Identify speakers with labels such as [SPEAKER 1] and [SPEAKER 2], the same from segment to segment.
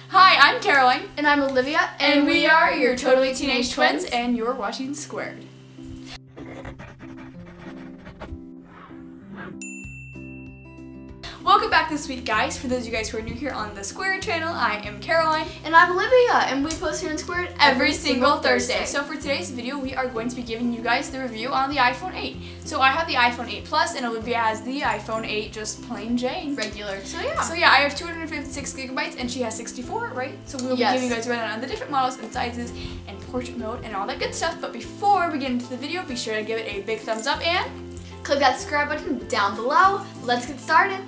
[SPEAKER 1] Hi, I'm Caroline.
[SPEAKER 2] And I'm Olivia.
[SPEAKER 1] And we are your Totally Teenage Twins, and you're watching Squared. Welcome back this week, guys. For those of you guys who are new here on the Squared channel, I am Caroline.
[SPEAKER 2] And I'm Olivia, and we post here on Squared
[SPEAKER 1] every single Thursday. So for today's video, we are going to be giving you guys the review on the iPhone 8. So I have the iPhone 8 Plus, and Olivia has the iPhone 8 just plain Jane.
[SPEAKER 2] Regular.
[SPEAKER 1] So yeah, I have 256 gigabytes, and she has 64, right? So we'll be giving you guys a rundown on the different models and sizes, and portrait mode, and all that good stuff. But before we get into the video, be sure to give it a big thumbs up and
[SPEAKER 2] click that subscribe button down below. Let's get started.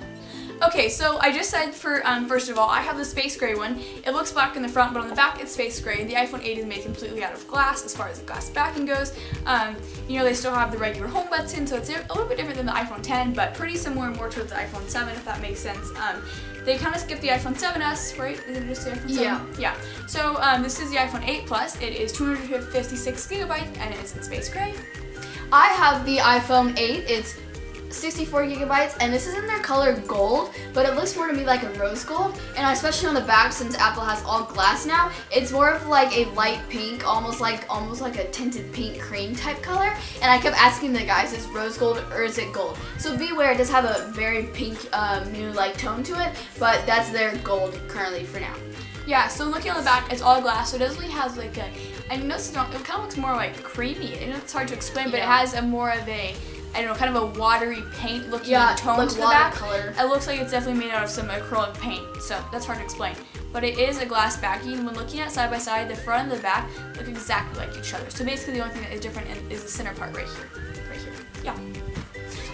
[SPEAKER 1] Okay, so I just said for, first of all, I have the space gray one. It looks black in the front, but on the back it's space gray. The iPhone 8 is made completely out of glass as far as the glass backing goes. You know, they still have the regular home button, so it's a little bit different than the iPhone 10, but pretty similar more towards the iPhone 7, if that makes sense. They kind of skipped the iPhone 7S, right? Is it just the iPhone 7? Yeah. So this is the iPhone 8 Plus. It is 256 gigabytes, and it is in space gray.
[SPEAKER 2] I have the iPhone 8. It's 64 gigabytes, and this is in their color gold, but it looks more to me like a rose gold, and especially on the back, since Apple has all glass now, it's more of like a light pink, almost like a tinted pink cream type color. And I kept asking the guys, is rose gold or is it gold? So beware, it does have a very pink new like tone to it, but that's their gold currently for now.
[SPEAKER 1] Yeah, so looking on the back, it's all glass, so it doesn't really have like a, I know it kind of looks more like creamy. I know it's hard to explain, but it has a more of a, I don't know, kind of a watery paint looking tone to the back.
[SPEAKER 2] Color.
[SPEAKER 1] It looks like it's definitely made out of some acrylic paint, so that's hard to explain. But it is a glass backing. When looking at side by side, the front and the back look exactly like each other. So basically the only thing that is different is the center part right here. Right here. Yeah.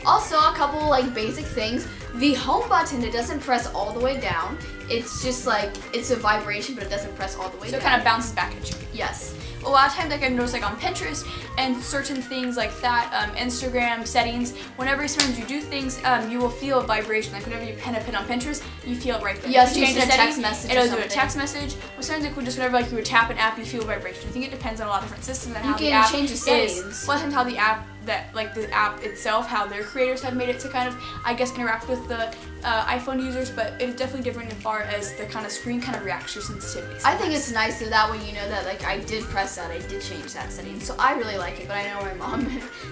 [SPEAKER 2] Also, a couple like basic things. The home button, it doesn't press all the way down. It's just like, it's a vibration, but it doesn't press all the way down.
[SPEAKER 1] So it kind of bounces back at you.
[SPEAKER 2] Yes.
[SPEAKER 1] A lot of times, like I've noticed, like on Pinterest and certain things like that, Instagram settings, whenever sometimes you do things, you will feel a vibration. Like whenever you pin a pin on Pinterest, you feel it right there.
[SPEAKER 2] Yes, you change a text message.
[SPEAKER 1] It'll do a text message. Or sometimes like just whenever like you would tap an app, you feel a vibration. I think it depends on a lot of different systems and how the app
[SPEAKER 2] change the settings.
[SPEAKER 1] is. Well, how the app the app itself, how their creators have made it to kind of, I guess, interact with the iPhone users, but it is definitely different as far as the kind of screen kind of reacts to your sensitivity.
[SPEAKER 2] I think it's nice so that way you know that like I did press that, I did change that setting, so I really like it, but I know my mom,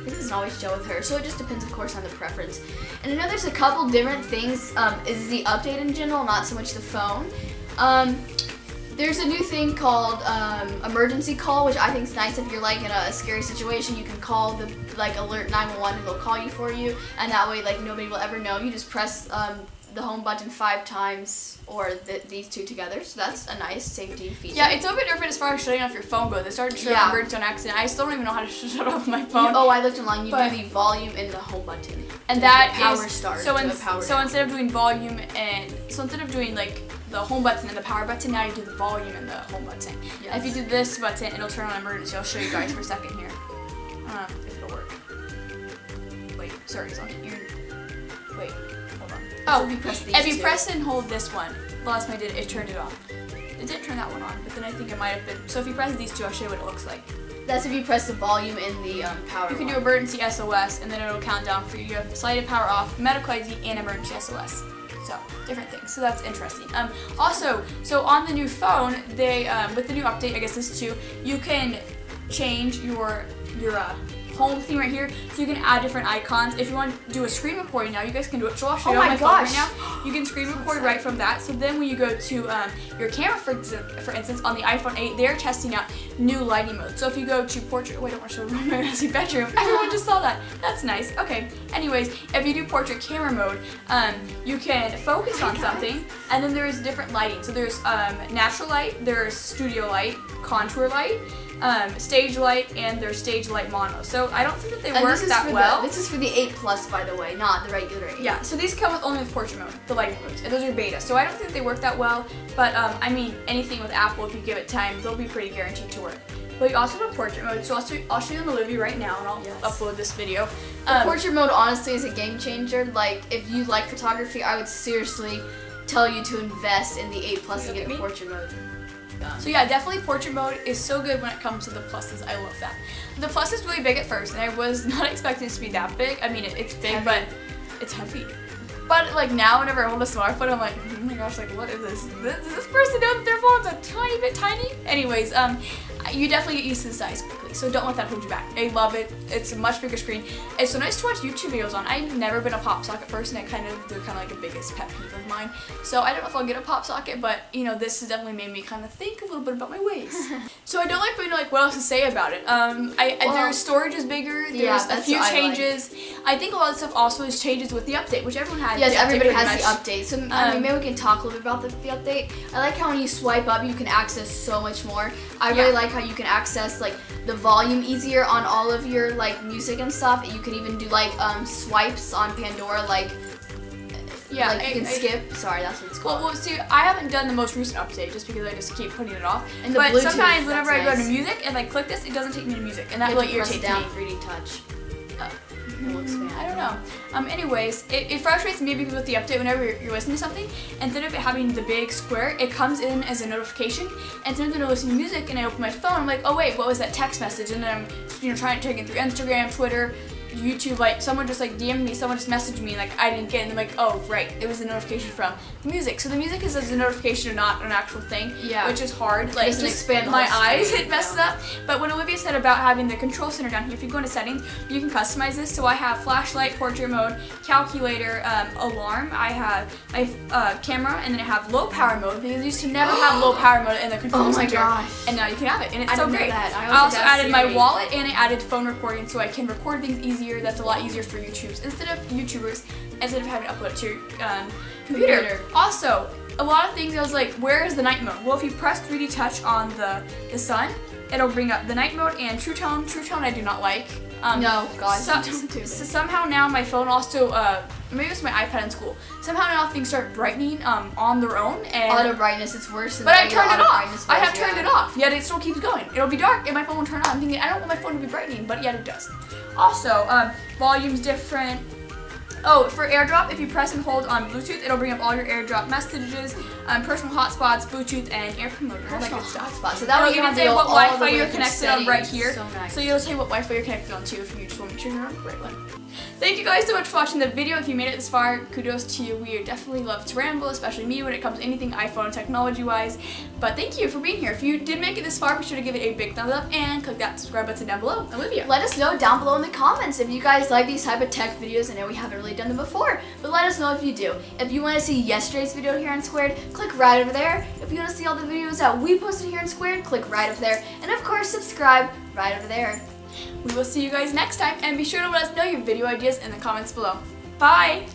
[SPEAKER 2] this doesn't always gel with her, so it just depends of course on the preference. And I know there's a couple different things, is the update in general, not so much the phone. There's a new thing called emergency call, which I think is nice. If you're like in a scary situation, you can call the like alert 911 and they'll call you for you, and that way like nobody will ever know. You just press the home button 5 times or these two together, so that's a nice safety feature.
[SPEAKER 1] Yeah, it's a little bit different as far as shutting off your phone goes. They started to shut off emergency on accident. I still don't even know how to shut off my phone.
[SPEAKER 2] I looked online. You do the volume and the home button,
[SPEAKER 1] and that
[SPEAKER 2] power start.
[SPEAKER 1] So instead of doing volume instead of doing like the home button and the power button, now you do the volume and the home button. Yes. If you do this button, it'll turn on emergency. I'll show you guys for a second here. If it'll work. Wait, sorry, it's on here. Wait, hold on.
[SPEAKER 2] Oh, if
[SPEAKER 1] you press and hold this one, the last time I did it turned it on. It did turn that one on, but then I think it might have been. So if you press these two, I'll show you what it looks like.
[SPEAKER 2] That's if you press the volume and the power.
[SPEAKER 1] You can do emergency SOS, and then it'll count down for you. You have slided power off, medical ID, and emergency SOS. So, different things. So that's interesting. Also, so on the new phone, they with the new update, I guess this too, you can change your home thing right here, so you can add different icons. If you want to do a screen recording now, you guys can do it. So I'll show you on my phone right now. You can screen record right from that. So then when you go to your camera, for instance, on the iPhone 8, they're testing out new lighting mode. So if you go to portrait, wait, I don't want to show my messy bedroom. Everyone just saw that. That's nice. Okay. Anyways, if you do portrait camera mode, you can focus on something, and then there's different lighting. So there's natural light, there's studio light, contour light, stage light, and their stage light mono. So I don't think that they work that well.
[SPEAKER 2] This is for the 8 Plus, by the way, not the regular 8.
[SPEAKER 1] Yeah, so these come with only with portrait mode, the lighting modes, and those are beta. So I don't think they work that well, but I mean, anything with Apple, if you give it time, they'll be pretty guaranteed to work. But you also have portrait mode, so I'll show you on Olivia right now, and I'll upload this video.
[SPEAKER 2] Portrait mode honestly is a game changer. Like, if you like photography, I would seriously tell you to invest in the 8 Plus and get the portrait mode.
[SPEAKER 1] So yeah, definitely portrait mode is so good when it comes to the pluses. I love that. The plus is really big at first, and I was not expecting it to be that big. I mean, it's big, but it's heavy. But like now, whenever I hold a smartphone, I'm like, oh my gosh, like what is this? Does this person know that their phone's a tiny bit tiny? Anyways, you definitely get used to the size quickly, so don't let that hold you back. I love it. It's a much bigger screen. It's so nice to watch YouTube videos on. I've never been a pop socket person. They're kind of like the biggest pet peeve of mine. So I don't know if I'll get a pop socket, but you know, this has definitely made me kind of think a little bit about my ways. So I don't like really like what else to say about it. Their storage is bigger. There's a few changes. I think a lot of stuff also is changes with the update, which everyone has.
[SPEAKER 2] Yes, everybody has the update. So maybe we can talk a little bit about the update. I like how when you swipe up, you can access so much more. I really like how you can access like the volume easier on all of your like music and stuff. You can even do like swipes on Pandora, like you can skip. Sorry, that's what it's called.
[SPEAKER 1] Well, see, I haven't done the most recent update just because I just keep putting it off.
[SPEAKER 2] And
[SPEAKER 1] but
[SPEAKER 2] Bluetooth,
[SPEAKER 1] sometimes whenever I go to music and I click this, it doesn't take me to music, and that really irritates me.
[SPEAKER 2] Down 3D touch. It looks fancy.
[SPEAKER 1] I don't know. Anyways, it frustrates me because with the update, whenever you're listening to something, instead of it having the big square, it comes in as a notification. And sometimes when I listen to music and I open my phone, I'm like, oh wait, what was that text message? And then I'm trying to take it through Instagram, Twitter, YouTube, like someone just like DM'd me, someone just messaged me, like I didn't get it, and I'm like, oh right, it was a notification from the music. So the music is as a notification and not an actual thing, which is hard. Like
[SPEAKER 2] doesn't expand
[SPEAKER 1] my eyes, it messes up. But when Olivia said about having the control center down here, if you go into settings, you can customize this. So I have flashlight, portrait mode, calculator, alarm. I have my camera, and then I have low power mode because I used to never have low power mode in the control center.
[SPEAKER 2] Gosh.
[SPEAKER 1] And now you can have it, and it's so great.
[SPEAKER 2] I
[SPEAKER 1] also added my wallet, and I added phone recording, so I can record things easier. That's a lot easier for YouTubers instead of having to upload it to your computer. Also, a lot of things I was like, where is the night mode? Well, if you press 3D touch on the sun, it'll bring up the night mode and true tone. True tone I do not like.
[SPEAKER 2] No, God,
[SPEAKER 1] so somehow now my phone also, maybe it was my iPad in school. Somehow now things start brightening on their own. And
[SPEAKER 2] auto brightness, it's worse than
[SPEAKER 1] but I turned it off. I have turned it off, yet it still keeps going. It'll be dark and my phone will turn on. I'm thinking, I don't want my phone to be brightening, but yet it does. Also, volume's different. Oh, for Airdrop, if you press and hold on Bluetooth, it'll bring up all your Airdrop messages, personal hotspots, Bluetooth, and airplane mode. All that good stuff.
[SPEAKER 2] So that will
[SPEAKER 1] even say what Wi-Fi you're connected on right here.
[SPEAKER 2] So nice.
[SPEAKER 1] So it'll say what Wi-Fi you're connected on too if you just want to make sure you're on the right one. Thank you guys so much for watching the video. If you made it this far, kudos to you. We definitely love to ramble, especially me when it comes to anything iPhone technology-wise. But thank you for being here. If you did make it this far, be sure to give it a big thumbs up and click that subscribe button down below. Olivia.
[SPEAKER 2] Let us know down below in the comments if you guys like these type of tech videos. I know we haven't really done them before, but let us know if you do. If you want to see yesterday's video here on Squared, click right over there. If you want to see all the videos that we posted here on Squared, click right over there. And of course, subscribe right over there.
[SPEAKER 1] We will see you guys next time, and be sure to let us know your video ideas in the comments below. Bye!